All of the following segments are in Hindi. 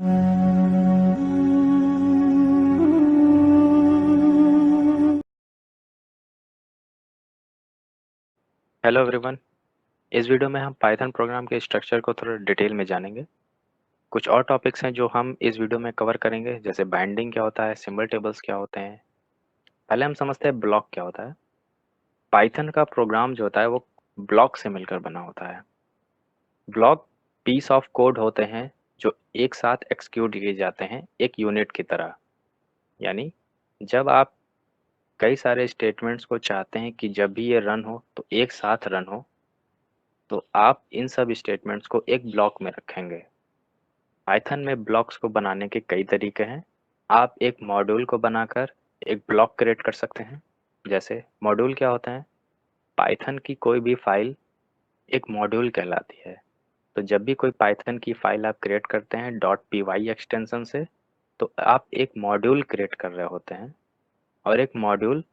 Hello everyone. इस वीडियो में हम पाइथन प्रोग्राम के स्ट्रक्चर को थोड़ा डिटेल में जानेंगे। कुछ और टॉपिक्स हैं जो हम इस वीडियो में कवर करेंगे, जैसे बाइंडिंग क्या होता है, सिंबल टेबल्स क्या होते हैं। पहले हम समझते हैं ब्लॉक क्या होता है। पाइथन का प्रोग्राम जो होता है वो ब्लॉक से मिलकर बना होता है। ब्लॉक पीस ऑफ कोड होते हैं जो एक साथ एक्सिक्यूट किए जाते हैं एक यूनिट की तरह। यानी जब आप कई सारे स्टेटमेंट्स को चाहते हैं कि जब भी ये रन हो तो एक साथ रन हो, तो आप इन सब स्टेटमेंट्स को एक ब्लॉक में रखेंगे। पाइथन में ब्लॉक्स को बनाने के कई तरीके हैं। आप एक मॉड्यूल को बनाकर एक ब्लॉक क्रिएट कर सकते हैं। जैसे मॉड्यूल क्या होता है, पाइथन की कोई भी फाइल एक मॉड्यूल कहलाती है। तो जब भी कोई पाइथन की फाइल आप क्रिएट करते हैं .py एक्सटेंशन से, तो आप एक मॉड्यूल क्रिएट कर रहे होते हैं। और एक मॉड्यूल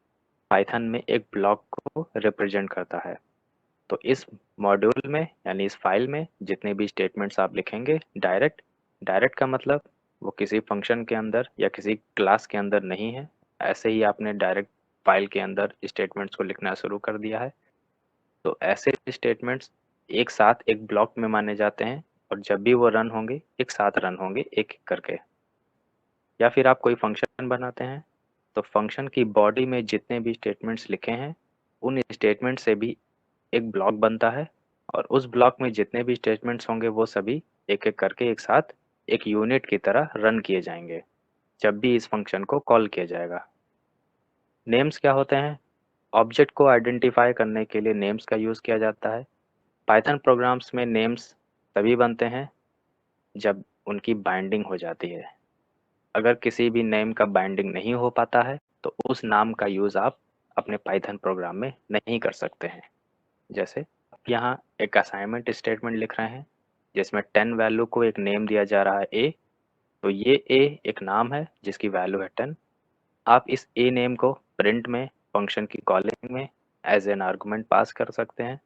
पाइथन में एक ब्लॉक को रिप्रेजेंट करता है। तो इस मॉड्यूल में यानी इस फाइल में जितने भी स्टेटमेंट्स आप लिखेंगे डायरेक्ट डायरेक्ट का मतलब वो किसी फंक्शन के अंदर या किसी क्लास के अंदर नहीं है। ऐसे ही आपने डायरेक्ट फाइल के अंदर स्टेटमेंट्स को लिखना शुरू कर दिया है। तो ऐसे स्टेटमेंट्स एक साथ एक ब्लॉक में माने जाते हैं, और जब भी वो रन होंगे एक साथ रन होंगे एक एक करके। या फिर आप कोई फंक्शन बनाते हैं, तो फंक्शन की बॉडी में जितने भी स्टेटमेंट्स लिखे हैं उन स्टेटमेंट से भी एक ब्लॉक बनता है, और उस ब्लॉक में जितने भी स्टेटमेंट्स होंगे वो सभी एक एक करके एक साथ एक यूनिट की तरह रन किए जाएंगे जब भी इस फंक्शन को कॉल किया जाएगा। नेम्स क्या होते हैं, ऑब्जेक्ट को आइडेंटिफाई करने के लिए नेम्स का यूज़ किया जाता है। पाइथन प्रोग्राम्स में नेम्स तभी बनते हैं जब उनकी बाइंडिंग हो जाती है। अगर किसी भी नेम का बाइंडिंग नहीं हो पाता है तो उस नाम का यूज़ आप अपने पाइथन प्रोग्राम में नहीं कर सकते हैं। जैसे आप यहाँ एक असाइनमेंट स्टेटमेंट लिख रहे हैं जिसमें 10 वैल्यू को एक नेम दिया जा रहा है ए। तो ये ए एक नाम है जिसकी वैल्यू है 10। आप इस ए नेम को प्रिंट में फंक्शन की कॉलिंग में एज एन आर्गुमेंट पास कर सकते हैं,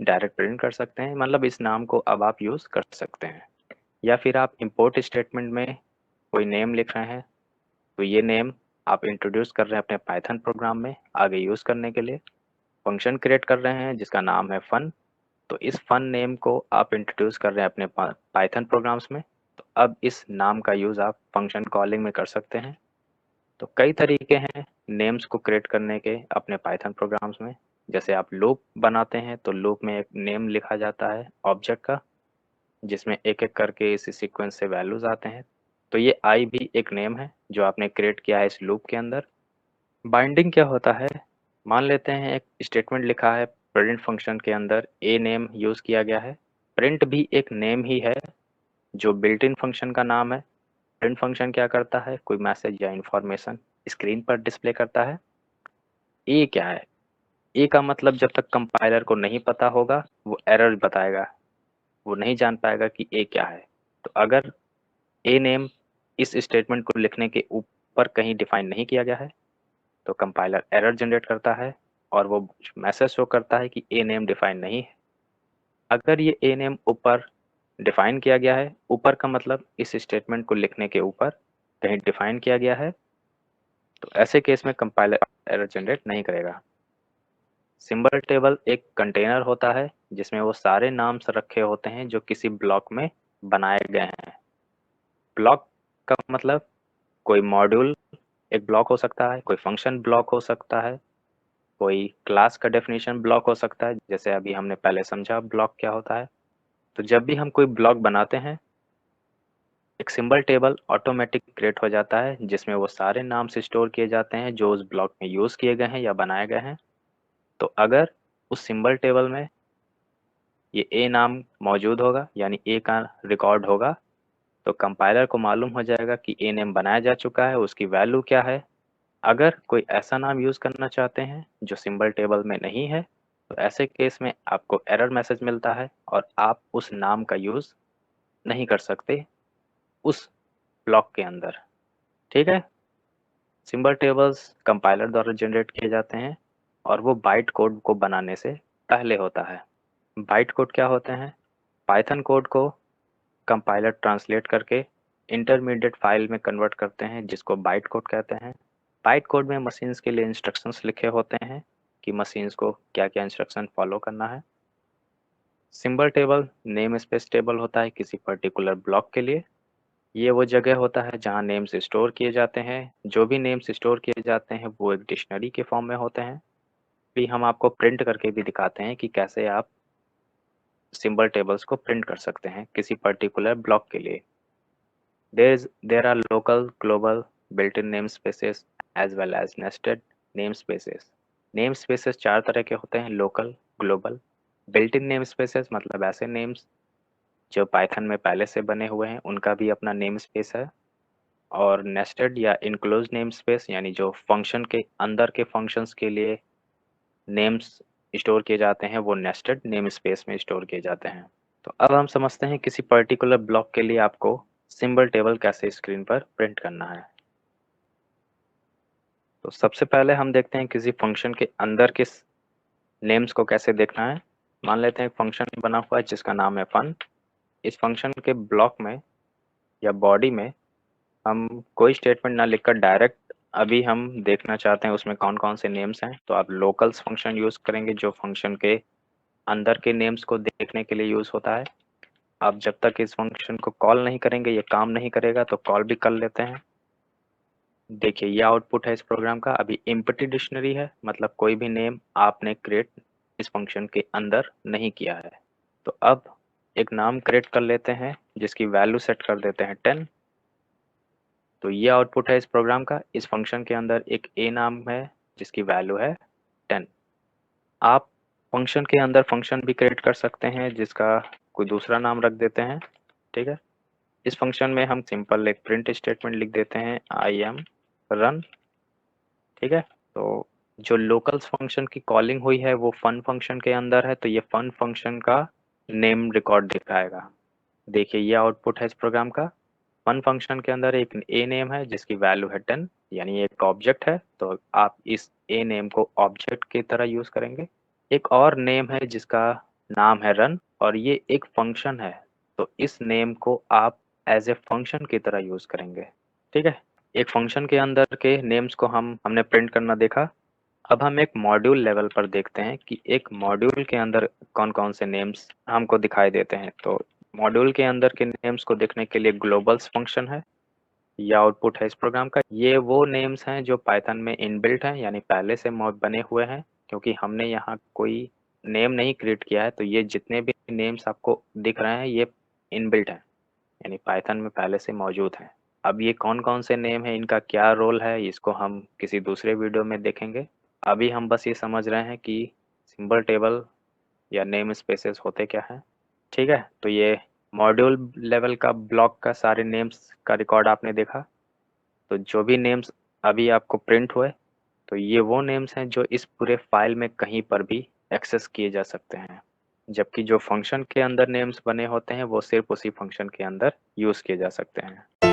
डायरेक्ट प्रिंट कर सकते हैं, मतलब इस नाम को अब आप यूज़ कर सकते हैं। या फिर आप इंपोर्ट स्टेटमेंट में कोई नेम लिख रहे हैं, तो ये नेम आप इंट्रोड्यूस कर रहे हैं अपने पाइथन प्रोग्राम में आगे यूज़ करने के लिए। फंक्शन क्रिएट कर रहे हैं जिसका नाम है फन, तो इस फन नेम को आप इंट्रोड्यूस कर रहे हैं अपने पाइथन प्रोग्राम्स में। तो अब इस नाम का यूज़ आप फंक्शन कॉलिंग में कर सकते हैं। तो कई तरीके हैं नेम्स को क्रिएट करने के अपने पाइथन प्रोग्राम्स में। जैसे आप लूप बनाते हैं तो लूप में एक नेम लिखा जाता है ऑब्जेक्ट का, जिसमें एक एक करके इस सीक्वेंस से वैल्यूज आते हैं। तो ये आई भी एक नेम है जो आपने क्रिएट किया है इस लूप के अंदर। बाइंडिंग क्या होता है, मान लेते हैं एक स्टेटमेंट लिखा है प्रिंट फंक्शन के अंदर ए नेम यूज़ किया गया है। प्रिंट भी एक नेम ही है जो बिल्ट इन फंक्शन का नाम है। प्रिंट फंक्शन क्या करता है, कोई मैसेज या इंफॉर्मेशन स्क्रीन पर डिस्प्ले करता है। ए क्या है, ए का मतलब जब तक कंपाइलर को नहीं पता होगा वो एरर बताएगा, वो नहीं जान पाएगा कि ए क्या है। तो अगर ए नेम इस स्टेटमेंट को लिखने के ऊपर कहीं डिफाइन नहीं किया गया है तो कंपाइलर एरर जनरेट करता है और वो मैसेज शो करता है कि ए नेम डिफाइन नहीं है। अगर ये ए नेम ऊपर डिफाइन किया गया है, ऊपर का मतलब इस स्टेटमेंट को लिखने के ऊपर कहीं डिफाइन किया गया है, तो ऐसे केस में कंपाइलर एरर जनरेट नहीं करेगा। सिंबल टेबल एक कंटेनर होता है जिसमें वो सारे नाम्स रखे होते हैं जो किसी ब्लॉक में बनाए गए हैं। ब्लॉक का मतलब कोई मॉड्यूल एक ब्लॉक हो सकता है, कोई फंक्शन ब्लॉक हो सकता है, कोई क्लास का डेफिनेशन ब्लॉक हो सकता है, जैसे अभी हमने पहले समझा ब्लॉक क्या होता है। तो जब भी हम कोई ब्लॉक बनाते हैं, एक सिंबल टेबल ऑटोमेटिक क्रिएट हो जाता है जिसमें वो सारे नाम से स्टोर किए जाते हैं जो उस ब्लॉक में यूज़ किए गए हैं या बनाए गए हैं। तो अगर उस सिंबल टेबल में ये ए नाम मौजूद होगा यानी ए का रिकॉर्ड होगा, तो कंपाइलर को मालूम हो जाएगा कि ए नेम बनाया जा चुका है, उसकी वैल्यू क्या है। अगर कोई ऐसा नाम यूज़ करना चाहते हैं जो सिंबल टेबल में नहीं है, तो ऐसे केस में आपको एरर मैसेज मिलता है और आप उस नाम का यूज़ नहीं कर सकते उस ब्लॉक के अंदर। ठीक है, सिंबल टेबल्स कंपाइलर द्वारा जनरेट किए जाते हैं और वो बाइट कोड को बनाने से पहले होता है। बाइट कोड क्या होते हैं, पाइथन कोड को कंपाइलर ट्रांसलेट करके इंटरमीडिएट फाइल में कन्वर्ट करते हैं जिसको बाइट कोड कहते हैं। बाइट कोड में मशीन्स के लिए इंस्ट्रक्शंस लिखे होते हैं कि मशीन्स को क्या क्या इंस्ट्रक्शन फॉलो करना है। Symbol table name space table होता है किसी पर्टिकुलर ब्लॉक के लिए। ये वो जगह होता है जहाँ नेम्स स्टोर किए जाते हैं। जो भी नेम्स स्टोर किए जाते हैं वो एक डिक्शनरी के फॉर्म में होते हैं। भी हम आपको प्रिंट करके भी दिखाते हैं कि कैसे आप सिंबल टेबल्स को प्रिंट कर सकते हैं किसी पर्टिकुलर ब्लॉक के लिए। There are local, global, built-in namespaces as well as nested namespaces. Namespaces चार तरह के होते हैं, local, global, built-in namespaces मतलब ऐसे names जो पाइथन में पहले से बने हुए हैं उनका भी अपना namespace है। और nested या enclosed namespace यानी जो फंक्शन के अंदर के फंक्शंस के लिए नेम्स स्टोर किए जाते हैं वो नेस्टेड नेम स्पेस में स्टोर किए जाते हैं। तो अब हम समझते हैं किसी पर्टिकुलर ब्लॉक के लिए आपको सिंबल टेबल कैसे स्क्रीन पर प्रिंट करना है। तो सबसे पहले हम देखते हैं किसी फंक्शन के अंदर के नेम्स को कैसे देखना है। मान लेते हैं एक फंक्शन बना हुआ है जिसका नाम है फन। इस फंक्शन के ब्लॉक में या बॉडी में हम कोई स्टेटमेंट ना लिखकर डायरेक्ट अभी हम देखना चाहते हैं उसमें कौन कौन से नेम्स हैं, तो आप लोकल्स फंक्शन यूज करेंगे जो फंक्शन के अंदर के नेम्स को देखने के लिए यूज होता है। आप जब तक इस फंक्शन को कॉल नहीं करेंगे ये काम नहीं करेगा, तो कॉल भी कर लेते हैं। देखिए ये आउटपुट है इस प्रोग्राम का। अभी एम्प्टी डिक्शनरी है मतलब कोई भी नेम आपने क्रिएट इस फंक्शन के अंदर नहीं किया है। तो अब एक नाम क्रिएट कर लेते हैं जिसकी वैल्यू सेट कर देते हैं 10। तो ये आउटपुट है इस प्रोग्राम का। इस फंक्शन के अंदर एक ए नाम है जिसकी वैल्यू है 10। आप फंक्शन के अंदर फंक्शन भी क्रिएट कर सकते हैं जिसका कोई दूसरा नाम रख देते हैं। ठीक है, इस फंक्शन में हम सिंपल एक प्रिंट स्टेटमेंट लिख देते हैं आई एम रन। ठीक है, तो जो लोकल्स फंक्शन की कॉलिंग हुई है वो फन फंक्शन के अंदर है, तो ये फन फंक्शन का नेम रिकॉर्ड दिखाएगा। देखिए ये आउटपुट है इस प्रोग्राम का। फन फंक्शन के अंदर एक ए नेम है जिसकी वैल्यू है 10 यानी एक ऑब्जेक्ट है, तो आप इस ए नेम को ऑब्जेक्ट की तरह यूज करेंगे। एक और नेम है जिसका नाम है रन और ये एक फंक्शन है, तो इस नेम को आप एज ए फंक्शन की तरह यूज करेंगे। ठीक है, एक फंक्शन के अंदर के नेम्स को हमने प्रिंट करना देखा। अब हम एक मॉड्यूल लेवल पर देखते हैं कि एक मॉड्यूल के अंदर कौन कौन से नेम्स हमको दिखाई देते हैं। तो मॉड्यूल के अंदर के नेम्स को देखने के लिए ग्लोबल्स फंक्शन है। यह आउटपुट है इस प्रोग्राम का। ये वो नेम्स हैं जो पाइथन में इनबिल्ट हैं यानी पहले से बने हुए हैं, क्योंकि हमने यहाँ कोई नेम नहीं क्रिएट किया है, तो ये जितने भी नेम्स आपको दिख रहे हैं ये इनबिल्ट हैं यानी पाइथन में पहले से मौजूद हैं। अब ये कौन कौन से नेम है, इनका क्या रोल है, इसको हम किसी दूसरे वीडियो में देखेंगे। अभी हम बस ये समझ रहे हैं कि सिंबल टेबल या नेम स्पेसेस होते क्या हैं। ठीक है, तो ये मॉड्यूल लेवल का ब्लॉक का सारे नेम्स का रिकॉर्ड आपने देखा। तो जो भी नेम्स अभी आपको प्रिंट हुए तो ये वो नेम्स हैं जो इस पूरे फाइल में कहीं पर भी एक्सेस किए जा सकते हैं, जबकि जो फंक्शन के अंदर नेम्स बने होते हैं वो सिर्फ उसी फंक्शन के अंदर यूज किए जा सकते हैं।